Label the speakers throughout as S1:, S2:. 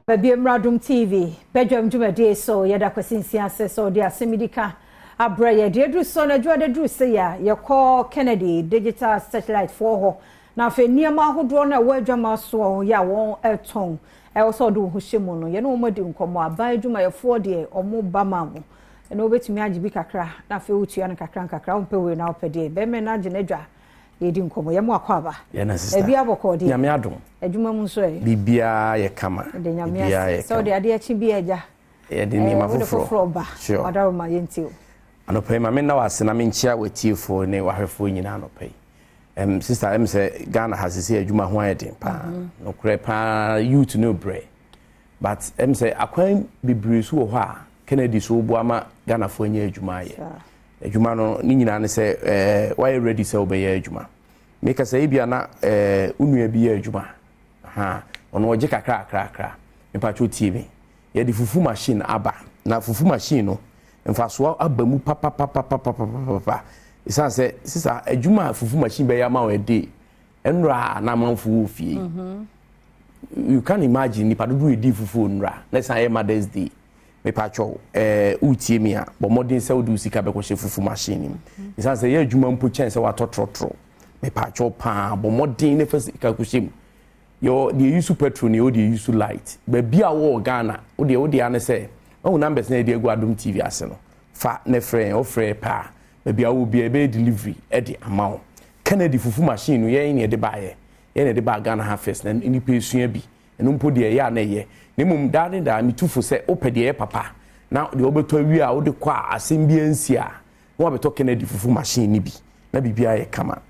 S1: Baby Adom TV, Badwam Afisem so yada kwasinsi ase so de asemidika abraye de dru so na dwade dru se ya ye call Kennedy digital satellite for ho na fe niam ahodo na wadwama so ya won eton e wo so do hohyemu no ye no modi nkomo aban adwuma ye fo de omo bama mo e no betumi agibi kakra na fe wotua na kakra ompe we na opede be me na gine dwa yedi nkomo ye mo akwaba
S2: ye na sister
S1: ebi abokodi
S2: nyame adom
S1: adwuma mu so e
S2: bibia ye kama
S1: bibia ye so de ade achi bi eja
S2: ye de ni mafoforo
S1: ba odawo ma yentio
S2: anopai ma me na wase na me nchia wetiefo ne wahwefo nyina anopai sister say Ghana has say adwuma ho ayeden pa no kure pa youth no bre but say akwan bibiri so ho a Kennedy so bo ama Ghana fo anya adwuma ye adwuma no ni nyina ne say why ready say obey adwuma make say bia na unua bi adwuma ha ono oje kakra me pa cho TV ye di fufu machine aba na fufu machine no mfaso aba mu papa isan say sister adwuma fufu machine be ya ma we dey enra na manfu fie you can imagine ni padudu e di fufu nra na san ye Mother's Day me pa cho utie mi a bo modern say odu sika be ko she fufu machine isan say ye adwuma mpo chen say wa totrotro me pa cho pa bo modern ne first sika ko she yo the use petrol ni o the use light be bia wo Ghana o de ane say o numbers na dey egu Adom TV ase no fa ne frɛ o frɛ pa be bia wo bia be delivery e de amount Kennedy fufu machine no ye ne de ba ye ne de ba Ghana ha first na ni pesua bi eno mpo de ye na ye ne mum dade da mi tufo say o pede ye papa na de obeto wi a o de kwa asem bi ansi a wo beto Kennedy fufu machine ni bi na bibia ye kama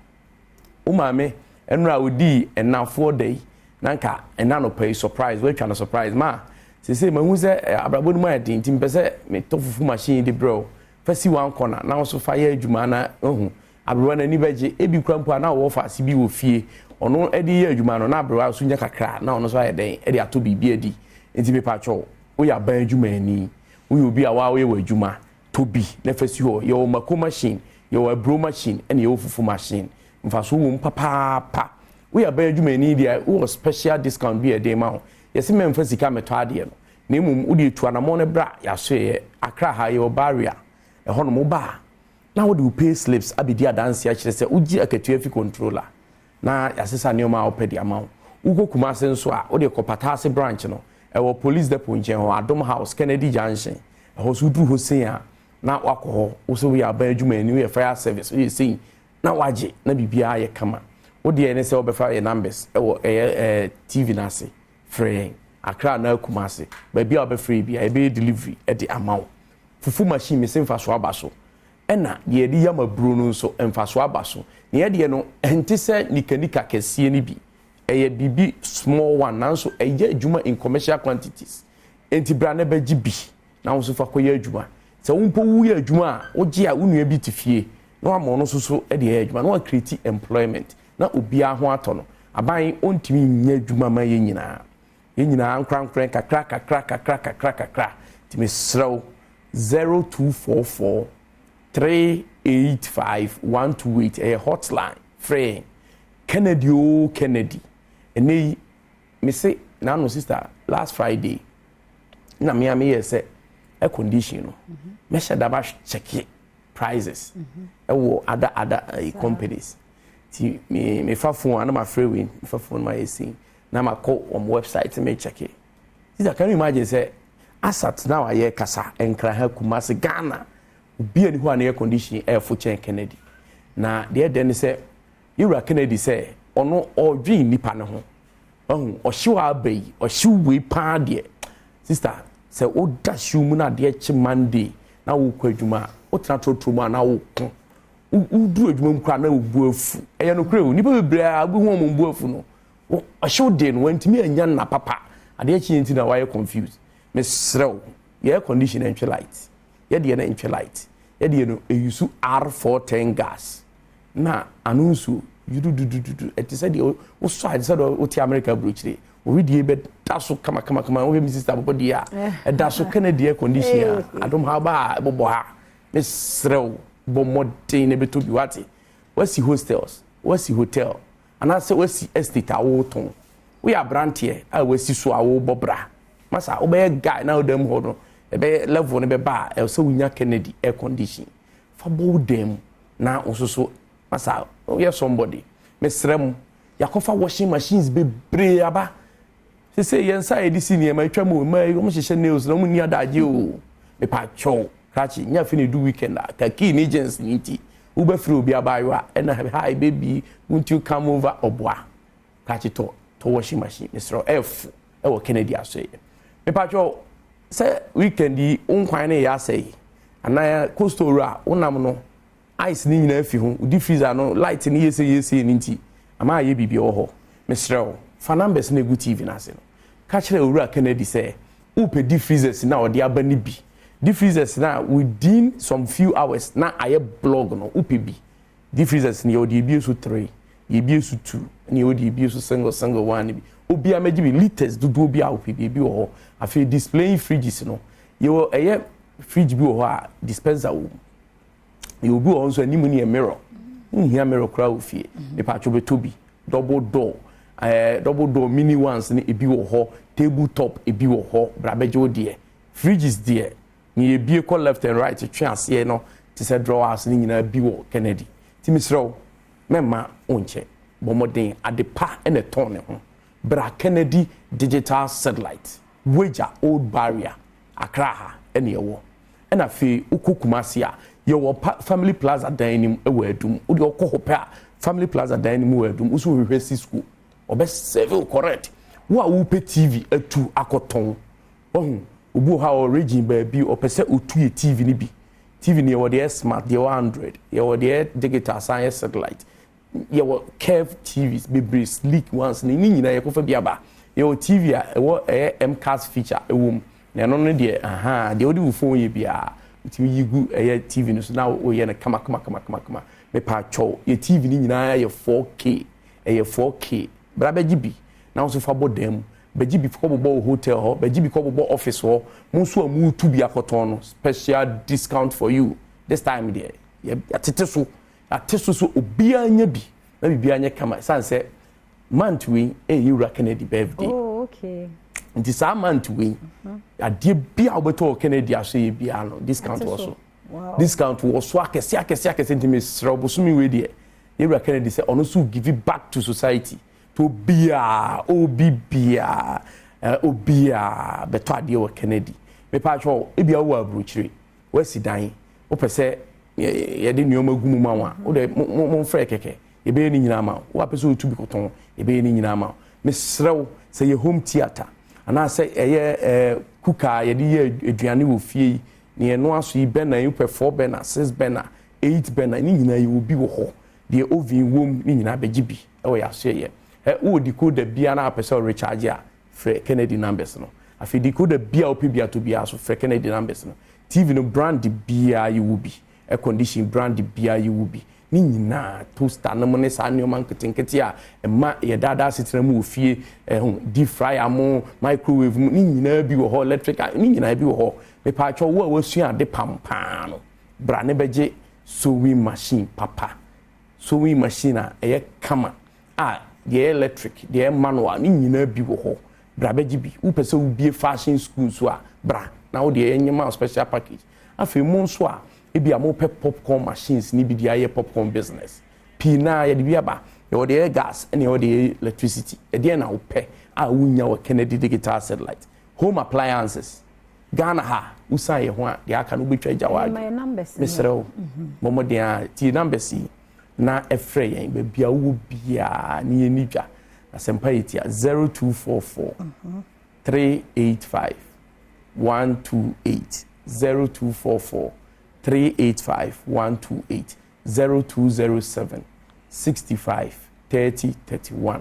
S2: o maame enra odi enafo dey nanka ena no pay surprise we twa no surprise ma se ma hu se abrabo no ma din tim pese me to fufu machine de bro fasi wan corner na so fa ya adwuma na ohu abrabo na ni beje ebi kwampo na wo fa sibi wo fie ono edi ya adwuma no na abrabo so nya kakra na ono so aye den edi ato bibi edi enti me pa cho wo ya ban adwuma ni wo yo bi a wa wo ye adwuma to bi na fasi ho ye wo mako machine ye wo abro machine ene ye wo fufu machine mfaso wo papa we are by adwumani dia wo special discount bi e dey ma ho yesi memfa sika meto ade no na emum wo de tu anamo ne bra ya so ye akra ha ye barrier e ho no mo ba na wo de pay slips abidi adanse a kire se ugi akatua fi controller na yasesa ne ma opedi ama wo go kuma senso a wo de kopatase branch no e wo police depot nchen ho Adom house Kennedy junction e ho so duru ho sen a na wakọ wo so we are by adwumani we fire service we say na waje na bibia ye kama odi ene se obefa ye numbers ewo TV na se free akra na kumase ba bia obefree bia e be delivery e de amount fufu machine me se mfa so abaso ena ye di yama bro no so mfa so abaso ne ye de no enti se nikanika kese ni bi ye bibi small one nanso ye adwuma in commercial quantities enti bra na ba gi bi na wo so fa ko ye adwuma se wo mpo wu ye adwuma a wo gi a unua bi tifie no amo no so e de ye adwuma no create employment na obia ho ato no aban ontimi nya adwuma ma ye nyina nkran kakra timi srew 0244 385 128 a hotline free Kennedy ene me say na no sister last Friday na me say a condition no me shada ba check prices e wo other companies ti me fa phone na ma free win me fa phone ma yesi na ma call on website me check it. Sister, can you imagine say asat now aye kasa enkra ha kumase Ghana obi ani ho an air condition air for chen Kennedy na there then say you Kennedy say ono odwi nipa ne ho o hyewa abai o hyewe pa de sister say o da hyewu na de chi Monday na wo kwadwuma o tra trotro na wo ko uduru adwuma mkra na obu afu eye no kure nipa bebre abu hu ombu afu no o hyew de no wantimi anya na papa ade chi enti na why confused me srew ye condition and light ye de na entwe light ye de no use R410 gas na anunsu yudu eti said o so I said o ti America brochire o we de be daso kama o be sister bobo dia e daso Kennedy condition Adom ha ba bobo ha me srew bo modern ne beto bi wati wasi hostels wasi hotel and I say wasi estate a wo ton we are brand here a wasi so a wo bobra masa obey guy na odam ho no ebe level ne be ba e so wunya Kennedy air condition fa bo dem na ososo masa you somebody mesrem yakofa washing machines be bre aba se yensa edisi ne ma twam o ma hyehyɛ nails na mu ni adaje o me pa cho krachi nya fi ne do weekend ka key ni agents ni ti u ba free obi abayo a na hi baby won't you come over obwa krachi to washing machine Mr. F e wo Kennedy aso ye me pa cho se weekend yi unkwan ne ya say ana coastal ra unam no ice ni nyina afi ho udi freezer no light ni yese ni nti ama ye bibi wo ho Mr. fa numbers na egu TV na se no ka kire owura Kennedy say upe di freezers na odi aba ni bi di freezers na within some few hours na aye blog no upe bi di freezers ni odi bi so 3 ye bi so 2 ni odi bi so single one bi obi amaji bi liters dudu obi a upe bi wo ho afi displaying fridges no yo eye fridge bi wo ho a dispenser wo yo bi wo so animu ni mirror nhia mirror kra wo fie ne pa cho betobi double door mini ones ni ebi wo ho table top ebi wo ho brabeje odie fridges there ni ebi ko left and right twe ase no ti se drawers ni nyina bi wo Kennedy ti misro memma onche bomoden adepa ene ton ne ho bra Kennedy digital satellite wager old barrier Accra ha ene yewo ena fe ukukumasi a yewo family plaza dining ewo adum odi okohope a family plaza dining ewo adum usu hwehwesi school obe serve correct wo a wo pe TV atu akoton ohun obu ha o region ba bi opese otu ye TV ni bi TV ni wo de smart de 100 ye wo de digital science satellite ye wo curve TVs be sleek ones ni nyina ye ko fa bia ba ye wo TV a wo MCAS feature ewom na no no de de odi wo phone ye bia ti yigu TV no so na wo ye na kama me pa cho ye TV ni nyina ye 4K 4K bra bejibi na wo so fa bodem bejibi ko bobo hotel ho bejibi ko bobo office ho munso amu tu bi akoton no special discount for you this time there ya teteso so obia nya bi na bibia nya kama sanse month we you Kennedy birthday
S1: oh okay
S2: nti sa month we ade bia obeto Kennedy aso ye bia no discount also wow discount was so akese ntimi srobosumi we there you Kennedy say ono so give it back to society to bia obibia beto ade wo Kennedy me pa cho e bia wo abrochire wasi dan wo pese ye de nyoma gumu ma wa wo de mo frɛ keke ye be ni nyina ma wo apese otu bi koton ye be ni nyina ma me srew say ye home theater ana say eye kuka ye de ye aduane wo fie ni eno aso yi be na you per 4 be na 6 be na 8 be na ni nyina ye obi wo ho de oven wom ni nyina begibi e wo ya so ye wo decoder bia na apese o recharge a frɛ Kennedy numbers no afi decoder bia opi bia to bia so frɛ Kennedy numbers no TV no brand bia you will be air condition brand bia you will be ni nyina toaster na mo ne sa ne o man ketenkete a ma ye dada sitira mu ofie deep fryer mo microwave ni nyina bi wo ho electric ni nyina bi wo ho me pa cho wo a wasua ade pampa no bra ne beje sewing machine papa sewing machine a ye kama the electric the manual ni nyina bi wo ho bra beji bi wo pese wo bie fashion school so a bra na wo de enyema special package afi mo so a e bia mo pe popcorn machines ni bi dia ye popcorn business pina ye de bia ba ye de gas and ye de electricity e de na wo pe a wunya wo Kennedy digital satellite home appliances Ghana ha usa ye ho a de aka no betwa jawa
S1: my numbers
S2: mesrew momo de ti numbers na efre yen be bia wo bia ni enidwa asempa yitia 0244 385 128 0244 385 128 0207 65 30 31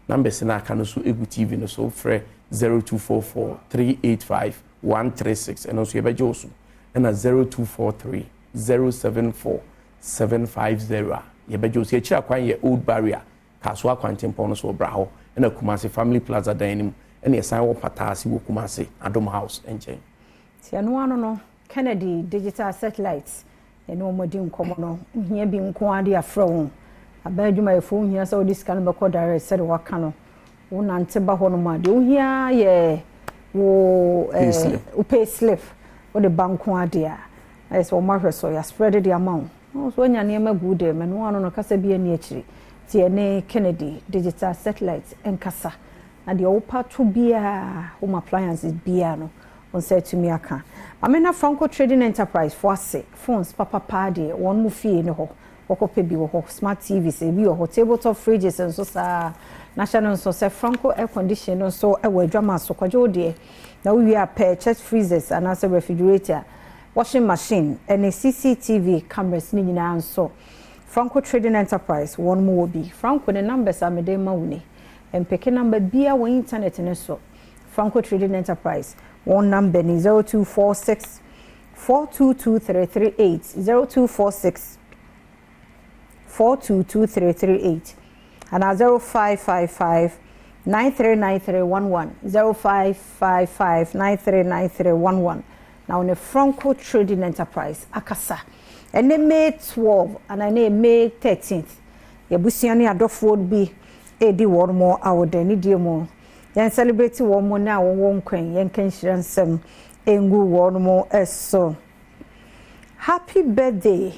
S2: numbers na aka no so egu TV no so frɛ 0244 385 136 and also yebeje osu na 0243 074 750 yebeje osu ye kira kwan ye old barrier kaso akwantempo no so bra ho na Kumasi family plaza dining na ye san wo patasi wo Kumasi Adom house enchen
S1: ti anu ano no Kennedy digital satellite ene o modi nkomo no hia bi nko ade afra wo abadwuma efo hia sa odi scan be ko direct said waka no wo nante ba ho no ma de wo hia ye wo pay slip wo the banko ade a is wo mahwe so ya spread the amount so nya ne ma good dem no ano no kasa bi ani akiri tie ne Kennedy digital satellite enkasa na de wo pato bia home appliances bia no on say to me aka amena Franco Trading Enterprise for ase phones papa de won mu fie ne ho wokope bi wo ho smart TVs e bi wo tabletop fridges and so sa national so say Franco air conditioner so e wa adwama so kwajo de na we are pair chest freezers and also refrigerator washing machine and a CCTV cameras ni nyina so Franco Trading Enterprise one more be Franco the numbers are mede ma woni empeke number bia won internet ne so Franco Trading Enterprise one number ni 0246 4223338 0246 4223338 and 0555 939311 0555 939311 now on a Franco Trading Enterprise akasa and May 12 and I May 13th yabusiani adofo bi edi one more awode ni die mo yan celebrate one more na won kwen yan kan hiransem engu one more eso happy birthday